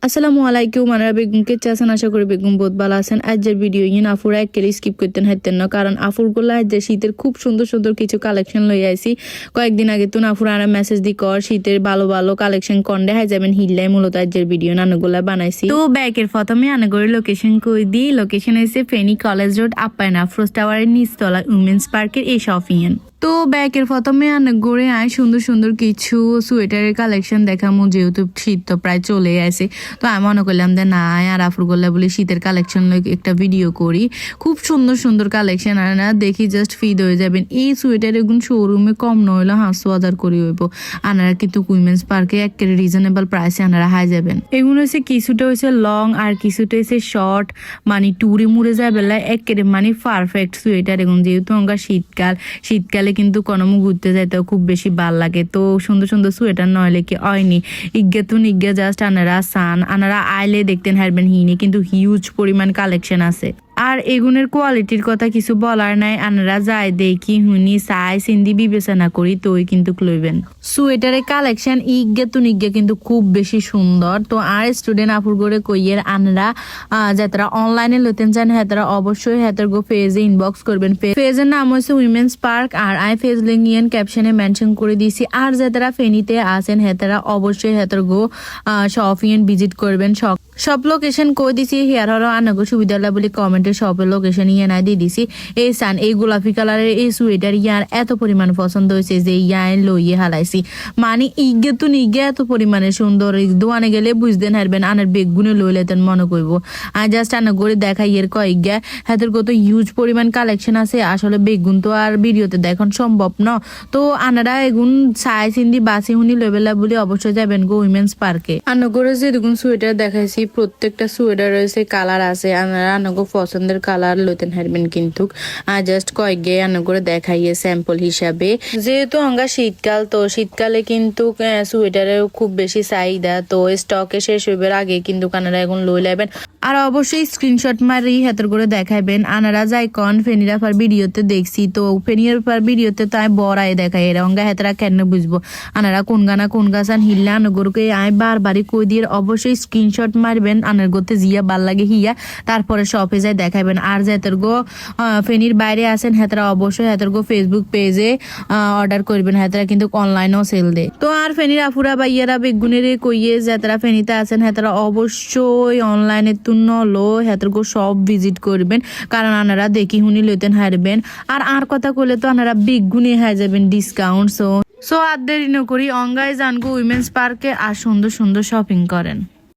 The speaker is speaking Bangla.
আসসালামু আলাইকুম আনারা বেগম কে চাছেন আশা করি বেগম বহুত ভালো আছেন। আজকের ভিডিও ইন আফুরা একেবারে স্কিপ করতেন হাইতেন না, কারণ আফুরগুলা আজ শীতের খুব সুন্দর সুন্দর কিছু কালেকশন লই আইছি। কয়েকদিন আগে তো আফুরা আরা মেসেজ দি কর শীতের ভালো ভালো কালেকশন কন্ডে হাই যাবেন হিল্লাই মূলত আজকের ভিডিও নানুগুলা বানাইছি। তো ব্যাকের প্রথমে আনাগরের লোকেশন কই দি। লোকেশন হইছে ফেনী কলেজ রোড আপ্পায়না আফরোজ টাওয়ারের নিচতলা উমেন্স পার্কের এই শপিং। তো ব্যাকের প্রথমে ঘুরে আয় সুন্দর সুন্দর কিছু সোয়েটারের কালেকশন দেখামো, যেহেতু শীত তো প্রায় চলে আসে। তো আমি মনে করলাম যে না আর আফরগোল্লা বলে শীতের কালেকশন একটা ভিডিও করি। খুব সুন্দর সুন্দর কালেকশন আর না দেখি জাস্ট ফিদ হয়ে যাবেন। এই সোয়েটার এগুলো শোরুমে কম নইলে 5,000 করে হইব। আনারা কিন্তু উইমেন্স পার্কে একেবারে রিজনেবল প্রাইসে আনারা হাই যাবেন। এগুলো হচ্ছে কিছুটা হচ্ছে লং আর কিছুটা হচ্ছে শর্ট, মানে টুরে মুড়ে যাবে একেবারে মানে পারফেক্ট সোয়েটার। এগুলো যেহেতু আমরা শীতকালে কিন্তু কোনো ঘুরতে যাইতেও খুব বেশি ভাল লাগে। তো সুন্দর সুন্দর সোয়েটার নইলে কি হয়নি ইজ্ঞা জাস্ট আনারা সান আনারা আইলে দেখতেন হারবেন হিনি, কিন্তু হিউজ পরিমাণ কালেকশন আছে। আর এগুনের কোয়ালিটির কথা কিছু বলার নাই, আনারা যায় দেখি হুনি সাই সিন্দি বিবেচনা করি তো ওই কিন্তু লইবেন। সোয়েটারের কালেকশন ইজ্ঞা কিন্তু খুব বেশি সুন্দর। তো আর স্টুডেন্ট আপুর করে কইয়ের আনারা যারা অনলাইনে লইতেন চান হেতারা অবশ্যই হেতার গো পেজে ইনবক্স করবেন। পেজের নাম হচ্ছে উইমেন্স পার্ক আর আই ফেজ লিঙ্ক ইন ক্যাপশনে মেনশন করে দিয়েছি। আর যারা ফেনীতে আছেন হেতারা অবশ্যই হেতার গো শপিং ভিজিট করবেন। সব লোকেশন কই দিছি হেয়ার হলো আনাগো সুবিধা বলে কমেন্টে সবের লোকেশন ইয়ে নাই দিয়ে দিছি। এই সান এই গোলাপি কালারের এই সোয়েটার ইয়ার এত পরিমাণ পছন্দ হয়েছে যে ইয়ায় লইয়ে হালাইছি। মানে ইগে এত পরিমাণে সুন্দর দোয়ানে গেলে বুঝতেন হারবেন আনার বেগুনে লই লেতেন মনে করব। আর জাস্ট আনা করে দেখাই এর কয়েকগা হাতের কত হিউজ পরিমাণ কালেকশন আছে। আসলে বেগুন তো আর ভিডিওতে দেখান সম্ভব ন। তো আনারা এগুন সাই সিন্দি বাসি হুনি লেবেলা বলে অবশ্যই যাবেন গো উইমেন্স পার্কে। আনা করে যে দেখুন সোয়েটার দেখাইছি প্রত্যেকটা সোয়েটার রয়েছে কালার আছে। আনারা আনাগো পছন্দের কালার লইতেন হারবেন কিন্তু জাস্ট কয়েকগে আনা করে দেখাইয়ে স্যাম্পল হিসাবে। যেহেতু আমরা শীতকাল, তো শীতকালে কিন্তু সোয়েটারের খুব বেশি চাহিদা। তো স্টকে শেষ হইবার আগে কিন্তু আনারা এখন লই লাইবেন। আর অবশ্যই স্ক্রিনশট মারি হাতের করে দেখাইবেন। আনারা যাই কন ফেনিরাফার ভিডিওতে দেখছি, তো ফেনিরাফার ভিডিওতে তাই বড়াই দেখাই এরা অঙ্গা হেতারা কেন বুঝবো আনারা কোন গানা কোন গাছান হিল্লা আনগরকে আয় বারবারই কই দিয়ে অবশ্যই স্ক্রিনশট মারবেন। আনার গোতে জিয়া ভাল লাগে হিয়া তারপরে শপে যাই দেখাবেন। আর যেতের গো ফেনির বাইরে আছেন হেতারা অবশ্যই হেতার গো ফেসবুক পেজে অর্ডার করবেন। হেতারা কিন্তু অনলাইনেও সেল দেয়। তো আর ফেনির আফুরা বাইয়ারা বেগুনের কইয়ে যারা ফেনিতে আছেন হেতারা অবশ্যই অনলাইনে তুন্ন লো হেতার গো সব ভিজিট করবেন, কারণ আনারা দেখি হুনি লইতেন হারবেন। আর কথা কইলে তো আনারা বেগুনে হাই যাবেন ডিসকাউন্ট। সো আর দেরি ন করি অঙ্গায় জানগো উইমেন্স পার্কে আর সুন্দর সুন্দর শপিং করেন।